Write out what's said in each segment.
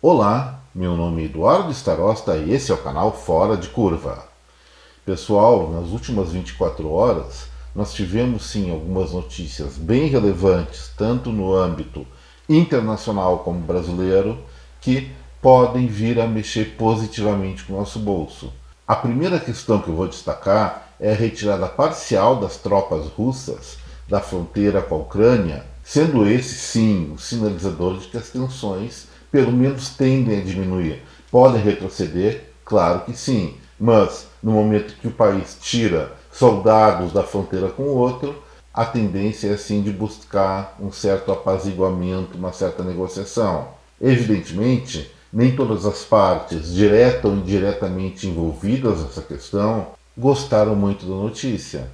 Olá, meu nome é Eduardo Starosta e esse é o canal Fora de Curva. Pessoal, nas últimas 24 horas nós tivemos sim algumas notícias bem relevantes, tanto no âmbito internacional como brasileiro, que podem vir a mexer positivamente com o nosso bolso. A primeira questão que eu vou destacar é a retirada parcial das tropas russas da fronteira com a Ucrânia, sendo esse sim o sinalizador de que as tensões pelo menos tendem a diminuir. Podem retroceder? Claro que sim, mas no momento que o país tira soldados da fronteira com o outro, a tendência é sim de buscar um certo apaziguamento, uma certa negociação. Evidentemente, nem todas as partes, direta ou indiretamente envolvidas nessa questão, gostaram muito da notícia,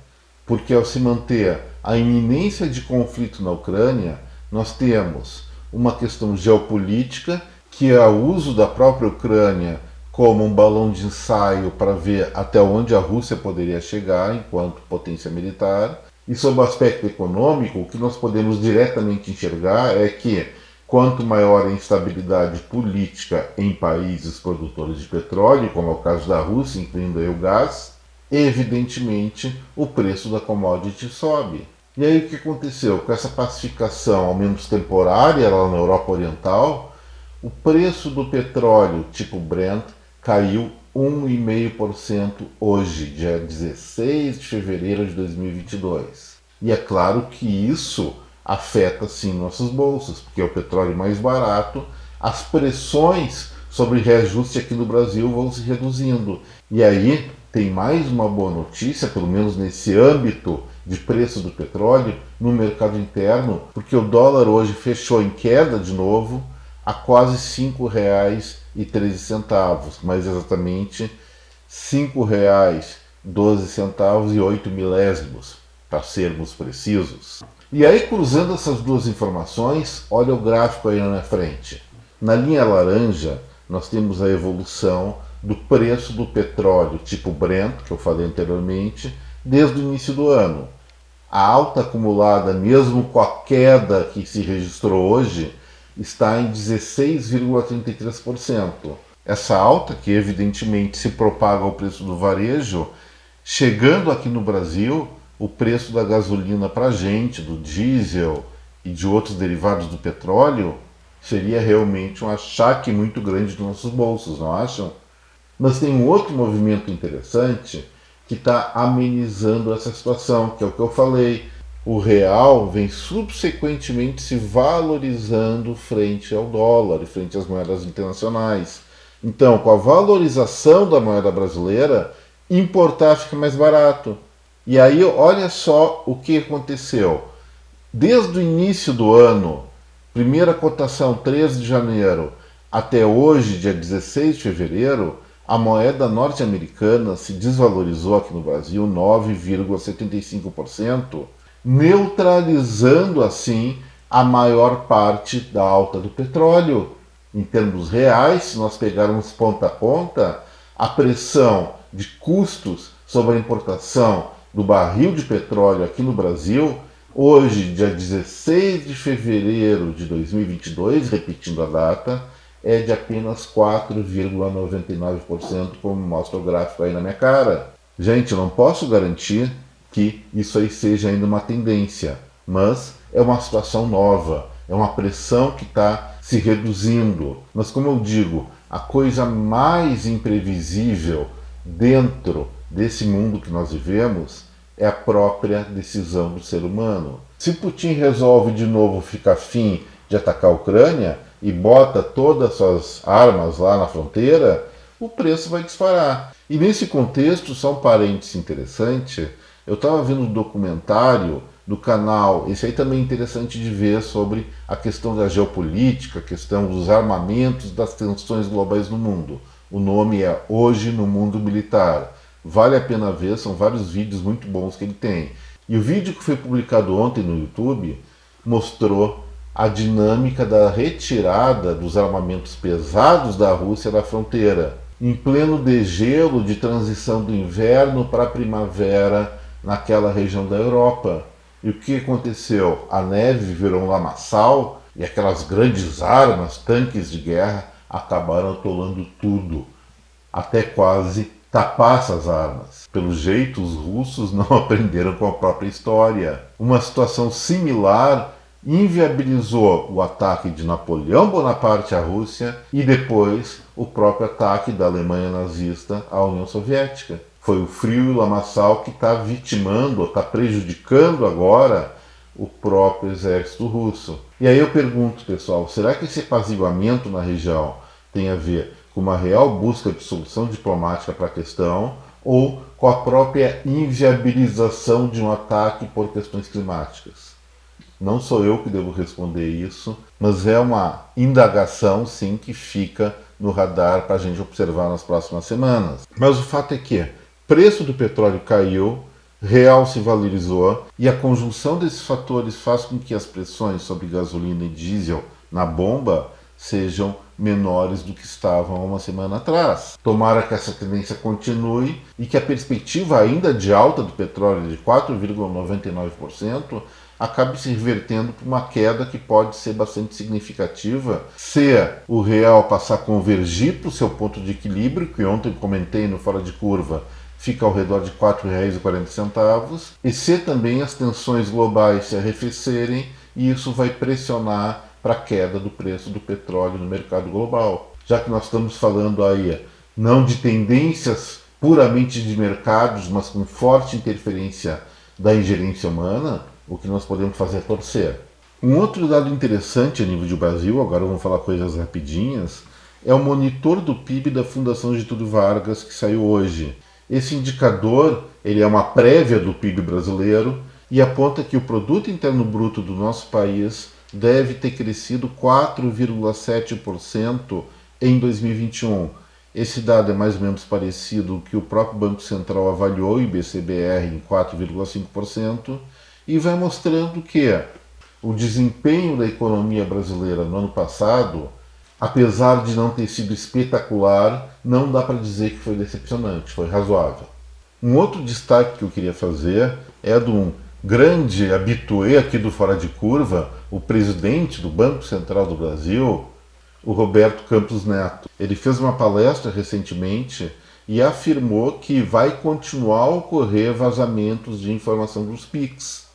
porque ao se manter a iminência de conflito na Ucrânia, nós temos uma questão geopolítica, que é o uso da própria Ucrânia como um balão de ensaio para ver até onde a Rússia poderia chegar enquanto potência militar. E sob o aspecto econômico, o que nós podemos diretamente enxergar é que quanto maior a instabilidade política em países produtores de petróleo, como é o caso da Rússia, incluindo aí o gás, evidentemente o preço da commodity sobe. E aí o que aconteceu? Com essa pacificação, ao menos temporária, lá na Europa Oriental, o preço do petróleo tipo Brent caiu 1,5% hoje, dia 16 de fevereiro de 2022. E é claro que isso afeta sim nossos bolsos, porque é o petróleo mais barato, as pressões sobre reajuste aqui no Brasil vão se reduzindo. E aí tem mais uma boa notícia, pelo menos nesse âmbito de preço do petróleo, no mercado interno, porque o dólar hoje fechou em queda de novo a quase R$ 5,13, mais exatamente R$ 5,12,08, para sermos precisos. E aí, cruzando essas duas informações, olha o gráfico aí na frente. Na linha laranja, nós temos a evolução do preço do petróleo tipo Brent, que eu falei anteriormente, desde o início do ano. A alta acumulada, mesmo com a queda que se registrou hoje, está em 16,33%. Essa alta, que evidentemente se propaga ao preço do varejo, chegando aqui no Brasil, o preço da gasolina para a gente, do diesel e de outros derivados do petróleo, seria realmente um achaque muito grande dos nossos bolsos, não acham? Mas tem um outro movimento interessante que está amenizando essa situação, que é o que eu falei. O real vem subsequentemente se valorizando frente ao dólar e frente às moedas internacionais. Então, com a valorização da moeda brasileira, importar fica mais barato. E aí, olha só o que aconteceu. Desde o início do ano, primeira cotação 13 de janeiro, até hoje, dia 16 de fevereiro, a moeda norte-americana se desvalorizou aqui no Brasil 9,75%, neutralizando assim a maior parte da alta do petróleo. Em termos reais, se nós pegarmos ponta a ponta, a pressão de custos sobre a importação do barril de petróleo aqui no Brasil, hoje, dia 16 de fevereiro de 2022, repetindo a data, é de apenas 4,99%, como mostra o gráfico aí na minha cara. Gente, eu não posso garantir que isso aí seja ainda uma tendência, mas é uma situação nova, é uma pressão que está se reduzindo. Mas como eu digo, a coisa mais imprevisível dentro desse mundo que nós vivemos é a própria decisão do ser humano. Se Putin resolve de novo ficar afim de atacar a Ucrânia e bota todas as suas armas lá na fronteira, o preço vai disparar. E nesse contexto, só um parênteses interessante, eu estava vendo um documentário do canal, esse aí também é interessante de ver, sobre a questão da geopolítica, a questão dos armamentos, das tensões globais no mundo. O nome é Hoje no Mundo Militar. Vale a pena ver, são vários vídeos muito bons que ele tem. E o vídeo que foi publicado ontem no YouTube mostrou a dinâmica da retirada dos armamentos pesados da Rússia da fronteira, em pleno degelo de transição do inverno para a primavera naquela região da Europa. E o que aconteceu? A neve virou um lamaçal e aquelas grandes armas, tanques de guerra, acabaram atolando tudo, até quase tapar essas armas. Pelo jeito, os russos não aprenderam com a própria história. Uma situação similar inviabilizou o ataque de Napoleão Bonaparte à Rússia e depois o próprio ataque da Alemanha nazista à União Soviética. Foi o frio e o lamaçal que está vitimando, está prejudicando agora o próprio exército russo. E aí eu pergunto, pessoal, será que esse apaziguamento na região tem a ver com uma real busca de solução diplomática para a questão ou com a própria inviabilização de um ataque por questões climáticas? Não sou eu que devo responder isso, mas é uma indagação, sim, que fica no radar para a gente observar nas próximas semanas. Mas o fato é que o preço do petróleo caiu, real se valorizou e a conjunção desses fatores faz com que as pressões sobre gasolina e diesel na bomba sejam menores do que estavam uma semana atrás. Tomara que essa tendência continue e que a perspectiva ainda de alta do petróleo de 4,99% acabe se revertendo para uma queda que pode ser bastante significativa se o real passar a convergir para o seu ponto de equilíbrio, que ontem comentei no Fora de Curva, fica ao redor de R$ 4,40, e se também as tensões globais se arrefecerem, e isso vai pressionar para a queda do preço do petróleo no mercado global. Já que nós estamos falando aí não de tendências puramente de mercados, mas com forte interferência da ingerência humana, o que nós podemos fazer é torcer. Um outro dado interessante a nível de Brasil, agora vamos falar coisas rapidinhas, é o monitor do PIB da Fundação Getúlio Vargas que saiu hoje. Esse indicador ele é uma prévia do PIB brasileiro e aponta que o Produto Interno Bruto do nosso país deve ter crescido 4,7% em 2021. Esse dado é mais ou menos parecido com o que o próprio Banco Central avaliou o IBC-BR em 4,5% e vai mostrando que o desempenho da economia brasileira no ano passado, apesar de não ter sido espetacular, não dá para dizer que foi decepcionante, foi razoável. Um outro destaque que eu queria fazer é de um grande habitué aqui do Fora de Curva, o presidente do Banco Central do Brasil, o Roberto Campos Neto. Ele fez uma palestra recentemente e afirmou que vai continuar a ocorrer vazamentos de informação dos PIX,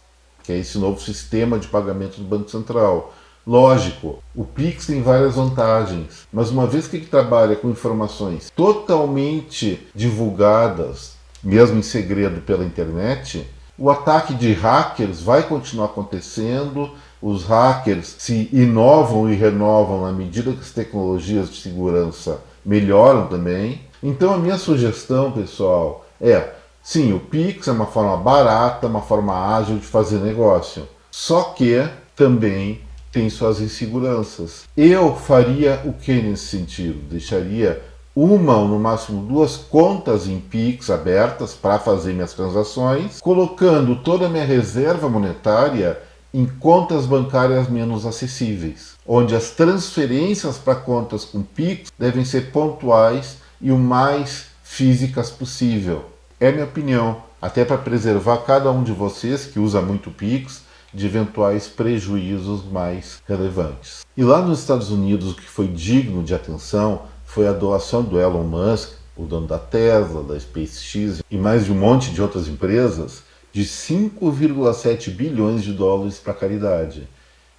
que é esse novo sistema de pagamento do Banco Central. Lógico, o Pix tem várias vantagens, mas uma vez que ele trabalha com informações totalmente divulgadas, mesmo em segredo pela internet, o ataque de hackers vai continuar acontecendo, os hackers se inovam e renovam na medida que as tecnologias de segurança melhoram também. Então a minha sugestão, pessoal, é, sim, o Pix é uma forma barata, uma forma ágil de fazer negócio, só que também tem suas inseguranças. Eu faria o que nesse sentido? Deixaria uma ou no máximo duas contas em Pix abertas para fazer minhas transações, colocando toda a minha reserva monetária em contas bancárias menos acessíveis, onde as transferências para contas com Pix devem ser pontuais e o mais físicas possível. É minha opinião, até para preservar cada um de vocês que usa muito Pix de eventuais prejuízos mais relevantes. E lá nos Estados Unidos, o que foi digno de atenção foi a doação do Elon Musk, o dono da Tesla, da SpaceX e mais de um monte de outras empresas, de 5,7 bilhões de dólares para a caridade.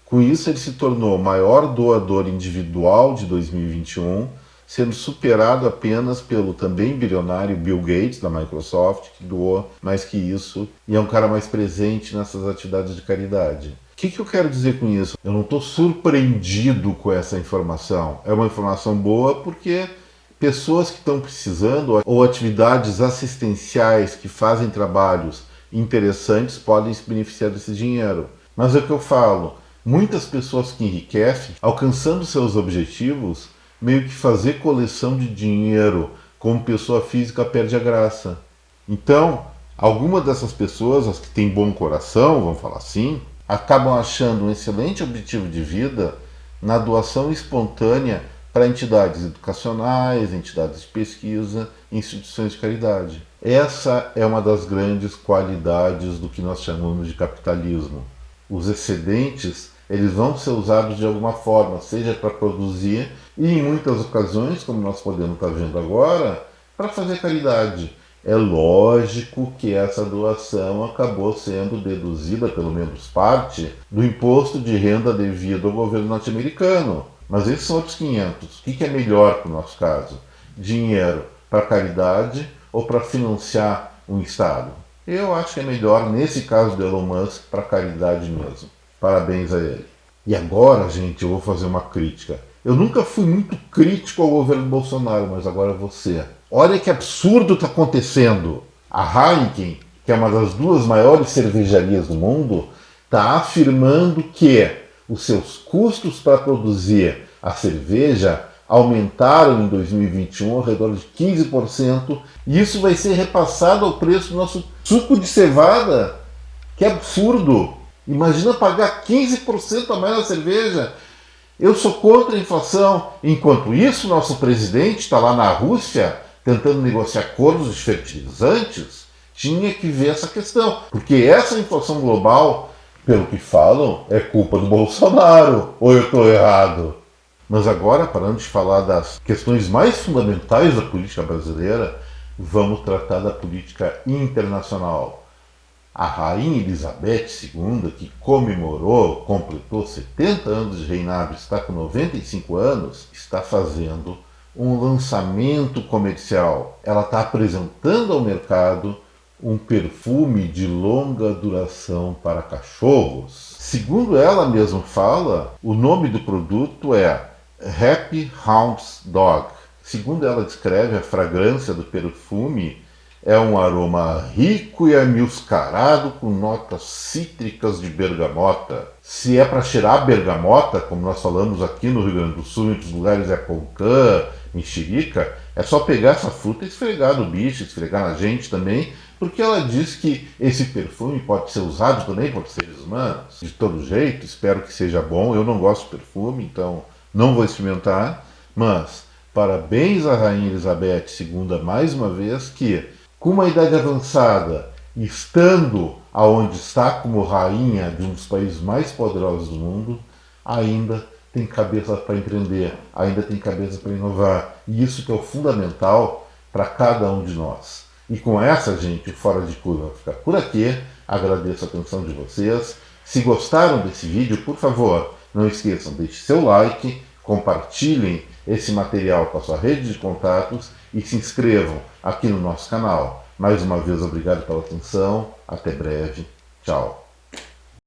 Com isso, ele se tornou o maior doador individual de 2021, sendo superado apenas pelo também bilionário Bill Gates, da Microsoft, que doou mais que isso e é um cara mais presente nessas atividades de caridade. O que eu quero dizer com isso? Eu não estou surpreendido com essa informação. É uma informação boa porque pessoas que estão precisando ou atividades assistenciais que fazem trabalhos interessantes podem se beneficiar desse dinheiro. Mas é o que eu falo, muitas pessoas que enriquecem, alcançando seus objetivos, meio que fazer coleção de dinheiro como pessoa física perde a graça. Então, algumas dessas pessoas, as que têm bom coração, vamos falar assim, acabam achando um excelente objetivo de vida na doação espontânea para entidades educacionais, entidades de pesquisa, instituições de caridade. Essa é uma das grandes qualidades do que nós chamamos de capitalismo. Os excedentes, eles vão ser usados de alguma forma, seja para produzir e em muitas ocasiões, como nós podemos estar vendo agora, para fazer caridade. É lógico que essa doação acabou sendo deduzida, pelo menos parte, do imposto de renda devido ao governo norte-americano. Mas esses são outros 500. O que é melhor para o nosso caso? Dinheiro para caridade ou para financiar um Estado? Eu acho que é melhor, nesse caso do Elon Musk, para caridade mesmo. Parabéns a ele. E agora, gente, eu vou fazer uma crítica. Eu nunca fui muito crítico ao governo Bolsonaro, mas agora você. Olha que absurdo está acontecendo. A Heineken, que é uma das duas maiores cervejarias do mundo, está afirmando que os seus custos para produzir a cerveja aumentaram em 2021 ao redor de 15%, e isso vai ser repassado ao preço do nosso suco de cevada. Que absurdo! Imagina pagar 15% a mais na cerveja. Eu sou contra a inflação. Enquanto isso, nosso presidente está lá na Rússia tentando negociar acordos de fertilizantes. Tinha que ver essa questão, porque essa inflação global, pelo que falam, é culpa do Bolsonaro. Ou eu estou errado? Mas agora, parando de falar das questões mais fundamentais da política brasileira, vamos tratar da política internacional. A Rainha Elizabeth II, que completou 70 anos de reinado, está com 95 anos, está fazendo um lançamento comercial. Ela está apresentando ao mercado um perfume de longa duração para cachorros. Segundo ela mesma fala, o nome do produto é Happy Hounds Dog. Segundo ela descreve, a fragrância do perfume é um aroma rico e amiuscarado com notas cítricas de bergamota. Se é para cheirar bergamota, como nós falamos aqui no Rio Grande do Sul, em outros lugares é poncã, mexerica, é só pegar essa fruta e esfregar no bicho, esfregar na gente também, porque ela diz que esse perfume pode ser usado também por seres humanos. De todo jeito, espero que seja bom. Eu não gosto de perfume, então não vou experimentar, mas parabéns à Rainha Elizabeth II mais uma vez, que com uma idade avançada, estando aonde está como rainha de um dos países mais poderosos do mundo, ainda tem cabeça para empreender, ainda tem cabeça para inovar. E isso que é o fundamental para cada um de nós. E com essa, gente, o Fora de Curva vai ficar por aqui. Agradeço a atenção de vocês. Se gostaram desse vídeo, por favor, não esqueçam, deixe seu like, compartilhem esse material com a sua rede de contatos e se inscrevam aqui no nosso canal. Mais uma vez, obrigado pela atenção. Até breve. Tchau.